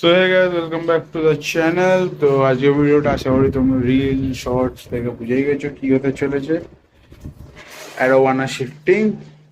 So hey guys, welcome back to the channel. তো আজকের ভিডিওটা আশা করি তোমরা রিল শর্টস থেকে বুঝেই গেছো কি হতে চলেছে। অ্যারোওয়ানা শিফটিং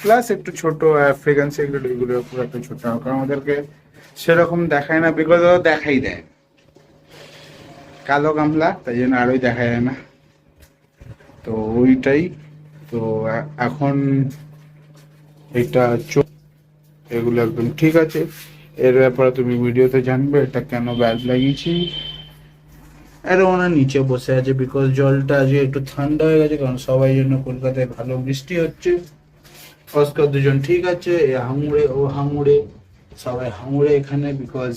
প্লাস একটু ছোট আফ্রিকান সিগারেট, এগুলোর উপর একটা ছোট আঁকা আমাদেরকে সেরকম দেখায় না, বিকজ ওরা দেখাই দেয় কালো গামলা, তাই জন্য আরোই দেখা যায় না। তো ওইটাই তো এখন এটা এগুলো একদম ঠিক আছে। এর ব্যাপারে তুমি ভিডিওতে জানবে এটা কেন ব্যাড লাগিয়েছি। আরে ওনার নিচে বসে আছে বিকজ জলটা আজকে একটু ঠান্ডা হয়ে গেছে, কারণ সবাই জন্য কলকাতায় ভালো বৃষ্টি হচ্ছে। অস্কার দুজন ঠিক আছে, এ হাঙুড়ে ও হাঙুড়ে, সবাই হাঙুড়ে এখানে, বিকজ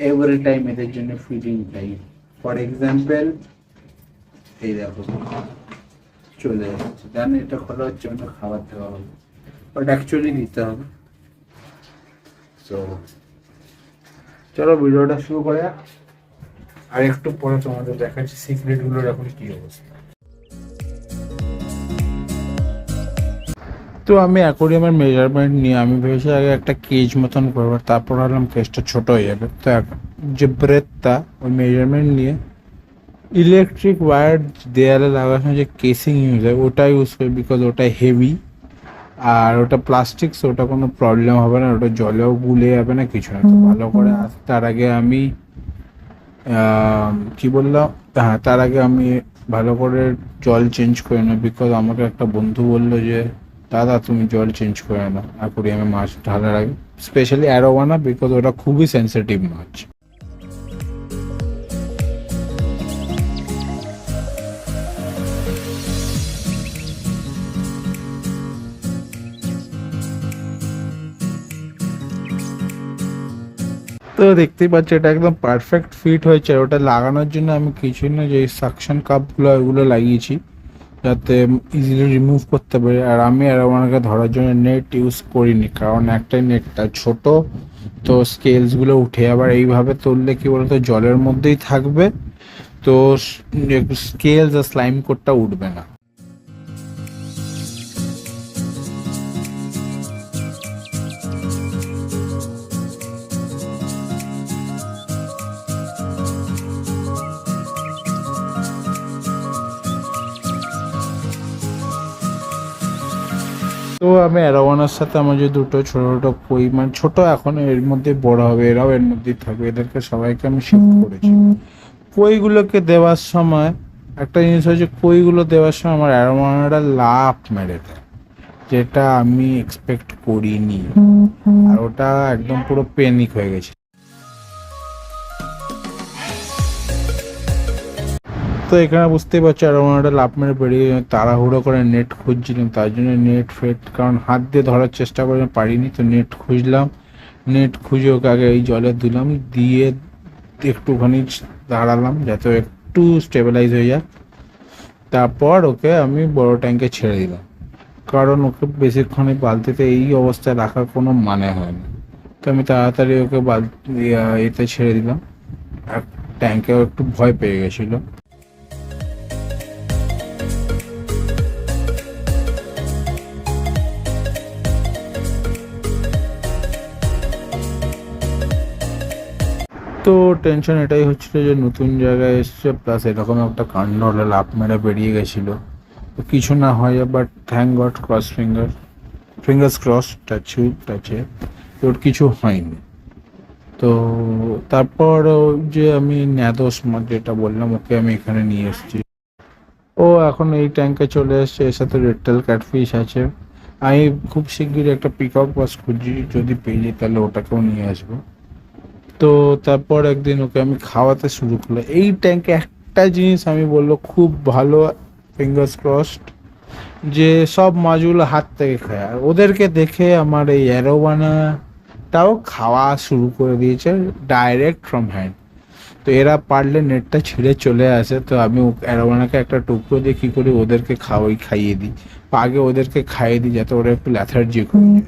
এভরি টাইম এদের জন্য ফিডিং টাইম। ফর এক্সাম্পল এই দেখো চলে যাচ্ছে, জানি এটা খোলা হচ্ছে অন্য খাবার দেওয়া হবে, বাট অ্যাকচুয়ালি দিতে হবে। তো চলো ভিডিওটা শুরু করে, আর একটু পরে তোমাদের দেখাচ্ছি সিক্রেট গুলোর এখন কি অবস্থা। তো আমি অ্যাকোরিয়ামের মেজারমেন্ট নিয়ে আমি ভেবেছি আগে একটা কেজ মতন করবো, তারপর ভাবলাম কেজটা ছোট হয়ে যাবে। তো যে ব্রেথটা ওই মেজারমেন্ট নিয়ে ইলেকট্রিক ওয়্যার দেয়ালে লাগানোর যে কেসিং ইউজ হয় ওটা ইউজ করি, বিকজ ওটা হেভি আর ওটা প্লাস্টিক, ওটা কোনো প্রবলেম হবে না, ওটা জলেও গুলে যাবে না, কিছু না। তো ভালো করে তার আগে আমি কি বললাম, হ্যাঁ তার আগে আমি ভালো করে জল চেঞ্জ করে নেব, বিকজ আমাকে একটা বন্ধু বললো যে দাদা তুমি জল চেঞ্জ করে নাও অ্যাকোরিয়ামে মাছ ঢালার আগে, স্পেশালি অ্যারোওয়ানা, বিকজ ওটা খুবই সেন্সিটিভ মাছ। তো দেখতেই পাচ্ছি এটা একদম পারফেক্ট ফিট হয়েছে। ওটা লাগানোর জন্য আমি কিছু না, যে সাকশন কাপগুলো ওগুলো লাগিয়েছি যাতে ইজিলি রিমুভ করতে পারি। আর আমি অ্যারোওয়ানাকে ধরার জন্য নেট ইউজ করিনি, কারণ একটাই নেটটা ছোট, তো স্কেলসগুলো উঠে আবার এইভাবে তুললে কি বলতো জলের মধ্যেই থাকবে, তো স্কেলস আর স্লাইম কোটটা উঠবে না। তো আমি অ্যারোওয়ানার সাথে আমার যে দুটো ছোট ছোট কই, মানে ছোট এখন এর মধ্যে বড় হবে, এরাও এর মধ্যেই থাকবে, এদেরকে সবাইকে আমি শিফট করেছি। কইগুলোকে দেওয়ার সময় একটা জিনিস হচ্ছে, কইগুলো দেওয়ার সময় আমার অ্যারোওয়ানাটা লাফ মেরে দেয়, যেটা আমি এক্সপেক্ট করিনি, আর ওটা একদম পুরো প্যানিক হয়ে গেছে। তো এখানে বুঝতেই পারছো অ্যারোওয়ানাটা লাফ মেরে বেরিয়ে, তাড়াহুড়ো করে নেট খুঁজছিলাম, তার জন্য নেট ফেট, কারণ হাত দিয়ে ধরার চেষ্টা করে পারিনি, তো নেট খুঁজলাম। নেট খুঁজে ওকে আগে এই জলে দিলাম, দিয়ে একটুখানি দাঁড়ালাম যাতে ও একটু স্টেবিলাইজ হয়ে যায়, তারপর ওকে আমি বড় ট্যাঙ্কে ছেড়ে দিলাম, কারণ ওকে বেশিক্ষণ এই বালতিতে এই অবস্থায় রাখার কোনো মানে হয় না। তো আমি তাড়াতাড়ি ওকে এতে ছেড়ে দিলাম, আর ট্যাঙ্কেও একটু ভয় পেয়ে গেছিলো। তো টেনশন এটাই হচ্ছিল যে নতুন জায়গায় এসছে, প্লাস এরকম একটা কাণ্ড হলে লাফ মেরে বেরিয়ে গেছিলো, তো কিছু না হয়, but thank god, fingers cross, টাচে ওর কিছু হয়নি। তো তারপর যে আমি ন্যাদোস মাছ যেটা বললাম ওকে আমি এখানে নিয়ে এসেছি, ও এখন এই ট্যাঙ্কে চলে এসছে, এর সাথে রেডটেল ক্যাটফিশ আছে। আমি খুব শিগগিরই একটা পিকক মাছ খুঁজি, যদি পেয়ে যাই তাহলে ওটাকেও নিয়ে আসবো। তো তারপর একদিন ওকে আমি খাওয়াতে শুরু করলাম এই ট্যাঙ্কে। একটা জিনিস আমি বললো খুব ভালো, ফিঙ্গার্স ক্রসড, যে সব মাছগুলো হাত থেকে খায়, আর ওদেরকে দেখে আমার এই অ্যারোওয়ানাটাও খাওয়া শুরু করে দিয়েছে ডাইরেক্ট ফ্রম হ্যান্ড। তো এরা পারলে নেটটা ছিঁড়ে চলে আসে, তো আমি অ্যারোওয়ানাকে একটা টুকরো দিয়ে কী করি ওদেরকে খাইয়ে দিই, আগে ওদেরকে খাইয়ে দিই যাতে ওরা একটু ল্যাথার্জি করে যায়।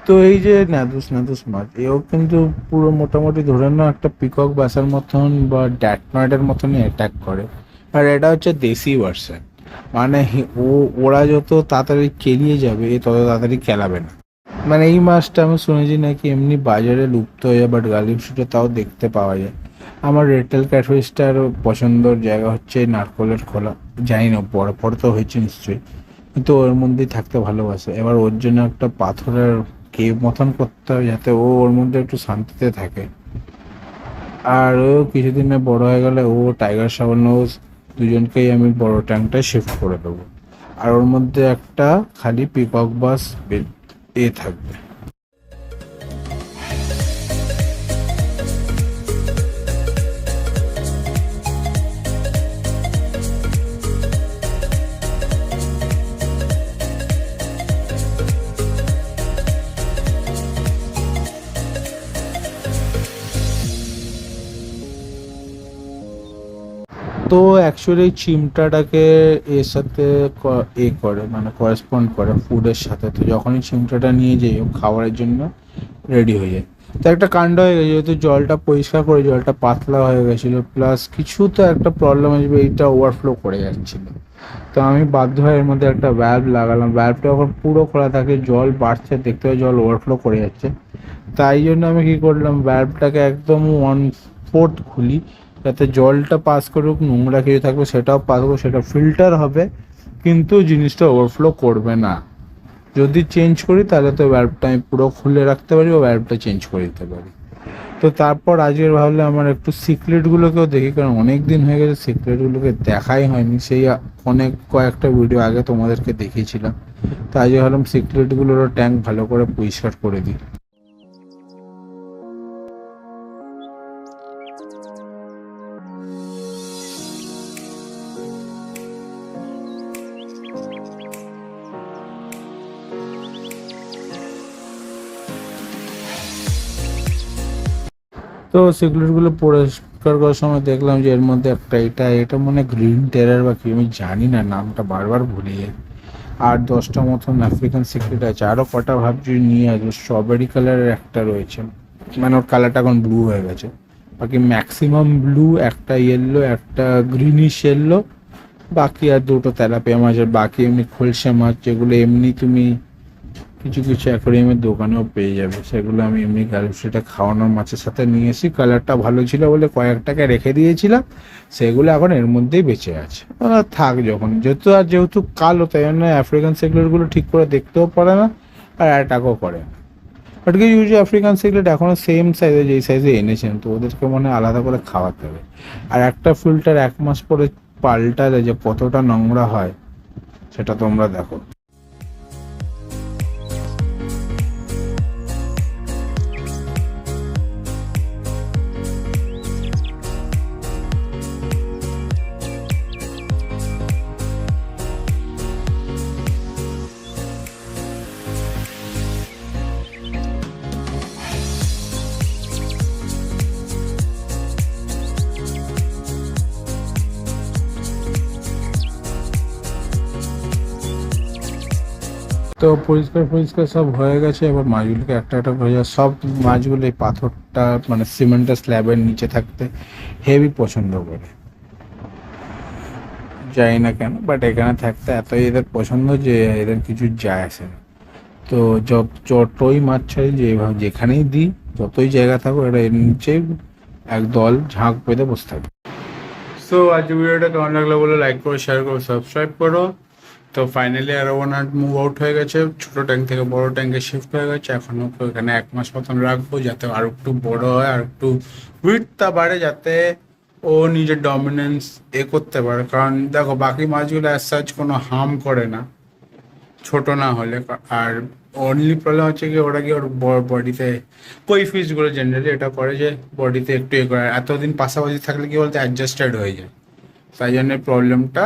তো এই যে ন্যাদুস মাছ, এও কিন্তু পুরো মোটামুটি ধরে নাও একটা পিকক বাসার মতন বা ড্যাটনয়েডের মতনই অ্যাটাক করে, আর এটা হচ্ছে দেশি ভার্সন। মানে ওরা যত তাড়াতাড়ি কেলিয়ে যাবে এ তত তাড়াতাড়ি কেলাবে না। মানে এই মাছটা আমি শুনেছি নাকি এমনি বাজারে লুপ্ত হয়ে যায়, বাট গালিব স্ট্রিটে তাও দেখতে পাওয়া যায়। আমার রেটেল ক্যাটফিশটার পছন্দের জায়গা হচ্ছে এই নারকলের খোলা। জানি না বড় বড় তো হয়েছে নিশ্চয়ই, কিন্তু ওর মধ্যেই থাকতে ভালোবাসে। এবার ওর জন্য একটা পাথরের কেভ মতন করতে হবে যাতে ও ওর মধ্যে একটু শান্তিতে থাকে। আর ও কিছুদিনে বড় হয়ে গেলে ও টাইগার শ্রাবণ দুজনকেই আমি বড় ট্যাঙ্কটায় শিফট করে দেবো। আর ওর মধ্যে একটা খালি পিকক বাস থাকবে। তো অ্যাকচুয়ালি চিমটাটাকে এর সাথে করে মানে করেসপন্ড করে ফুডের সাথে। তো যখনই চিমটাটা নিয়ে যাই ও খাবারের জন্য রেডি হয়ে যায়। তো একটা কাণ্ড হয়ে গেছে, যেহেতু জলটা পরিষ্কার করে জলটা পাতলা হয়ে গেছিলো, প্লাস কিছু তো একটা প্রবলেম আসবে, এইটা ওভারফ্লো করে যাচ্ছিলো। তো আমি বাধ্য হয়ে এর মধ্যে একটা ভ্যালভ লাগালাম। ভ্যালভটা যখন পুরো খোলা থাকে জল বাড়ছে, দেখতে হয় জল ওভারফ্লো করে যাচ্ছে। তাই জন্য আমি কি করলাম, ভ্যালভটাকে একদম 1/4 খুলি, যাতে জলটা পাস করুক, নোংরা কিছু থাকবে সেটাও পাস করবে, সেটা ফিল্টার হবে, কিন্তু জিনিসটা ওভারফ্লো করবে না। যদি চেঞ্জ করি তাহলে তো ভ্যালভটা আমি পুরো খুলে রাখতে পারি বা ভ্যালভটা চেঞ্জ করে দিতে পারি। তো তারপর আজকের ভাবলে আমার একটু সিক্রেটগুলোকেও দেখি, কারণ অনেক দিন হয়ে গেছে সিক্রেটগুলোকে দেখাই হয়নি। সেই অনেক কয়েকটা ভিডিও আগে তোমাদেরকে দেখিয়েছিলাম। তো আজকে ভাবলাম সিক্রেটগুলোরও ট্যাঙ্ক ভালো করে পরিষ্কার করে দিই। তো সিক্রেটগুলো পরিষ্কার করার সময় দেখলাম যে এর মধ্যে একটা এটা মনে গ্রিন টেরার বা কি, আমি জানি না, নামটা বারবার ভুলে যাই। 8-10টা মতন আফ্রিকান সিক্রেট আছে, আরও কটা ভাবছি নিয়ে আসবো। স্ট্রবেরি কালারের একটা রয়েছে, মানে ওর কালারটা এখন ব্লু হয়ে গেছে। বাকি ম্যাক্সিমাম ব্লু, একটা ইয়েলো, একটা গ্রিনিশ ইয়েলো, বাকি আর দুটো তেলাপিয়া মাছ। আর বাকি এমনি খলসা মাছ, যেগুলো এমনি তুমি কিছু কিছু অ্যাকোয়ারিয়ামের দোকানেও পেয়ে যাবে, সেগুলো আমি এমনি সেটা খাওয়ানোর মাছের সাথে নিয়ে এসি। কালারটা ভালো ছিল বলে কয়েকটাকে রেখে দিয়েছিলাম, সেগুলো এখন এর মধ্যেই বেঁচে আছে। থাক যখন, যেহেতু কালো, তাই জন্য আফ্রিকান সিগলেটগুলো ঠিক করে দেখতেও পারে না আর অ্যাটাকও করে না। বাট কিছু কিছু আফ্রিকান সিগলেট এখনও সেম সাইজে, যেই সাইজে এনেছেন, তো ওদেরকে মনে হয় আলাদা করে খাওয়াতে হবে। আর একটা ফিল্টার 1 মাস পরে পাল্টালে যে কতটা নোংরা হয় সেটা তোমরা দেখো। তো পরিষ্কার সব হয়ে গেছে। এবার মাছগুলোকে একটা একটা করে সব মাছগুলো এই পাথরটা মানে সিমেন্টের স্ল্যাবের নিচে থাকতে হেভি পছন্দ করে, জানি না কেন, বাট এখানে থাকতে এতই এদের পছন্দ যে এদের কিছু যায় আসে না। তো যতই মাছ ছাড়ি, যেখানেই দিই, যতই জায়গা থাকো, এটা এর নিচে একদল ঝাঁক বেঁধে বসে থাকবে। সো আজ ভিডিওটা কেমন লাগলো বলে লাইক করো, শেয়ার করো, সাবস্ক্রাইব করো। তো ফাইনালি অ্যারোওয়ানাট মুভ আউট হয়ে গেছে, ছোটো ট্যাঙ্ক থেকে বড় ট্যাঙ্কে শিফট হয়ে গেছে। এখন ওকে এখানে 1 মাস মতন রাখবো, যাতে আর একটু বড় হয়, আর একটু উইথটা বাড়ে, যাতে ও নিজের ডমিনেন্স করতে পারে। কারণ দেখো বাকি মাছগুলো অ্যাজ সাচ কোনো হার্ম করে না ছোট না হলে। আর অনলি প্রবলেম হচ্ছে কি, ওরা কি ওর বডিতে, কই ফিশগুলো জেনারেলি এটা করে যে বডিতে একটু করে, এতদিন পাশাপাশি থাকলে কি বলতে অ্যাডজাস্টেড হয়ে যায়, তাই জন্য প্রবলেমটা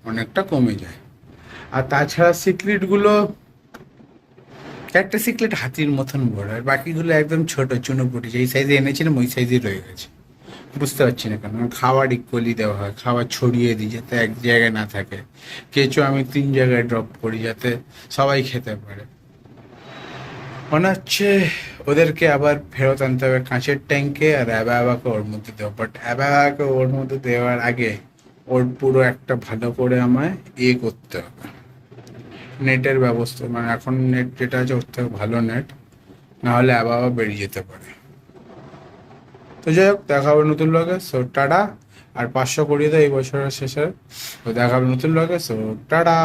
অনেকটা কমে যায়। আর তাছাড়া সিক্রেটগুলো, একটা সিক্রেট হাতির মতন বড়, আর বাকিগুলো একদম ছোট চুনোপুটি, যেই সাইজে এনেছিলাম ওই সাইজে রয়ে গেছে। বুঝতে পারছি না কেন, খাবার ইকুয়ালি দেওয়া হয়, খাবার ছড়িয়ে দিই যাতে এক জায়গায় না থাকে। কেঁচো আমি 3 জায়গায় ড্রপ করি যাতে সবাই খেতে পারে। মনে হচ্ছে ওদেরকে আবার ফেরত আনতে হবে কাঁচের ট্যাঙ্কে, আর অ্যাবাকে ওর মধ্যে দেওয়া। বাট অ্যাবাকে ওর মধ্যে দেওয়ার আগে ওর পুরো একটা ভালো করে আমায় করতে হবে, নেটের ব্যবস্থা, মানে এখন নেট যেটা আছে ওর থেকে ভালো নেট, নাহলে আবার বেরিয়ে যেতে পারে। তো যাই হোক, দেখা হবে নতুন ব্লগে। So tata. আর 500 করিয়ে দেয় এই বছরের শেষে। তো দেখা হবে নতুন ব্লগে। So tata.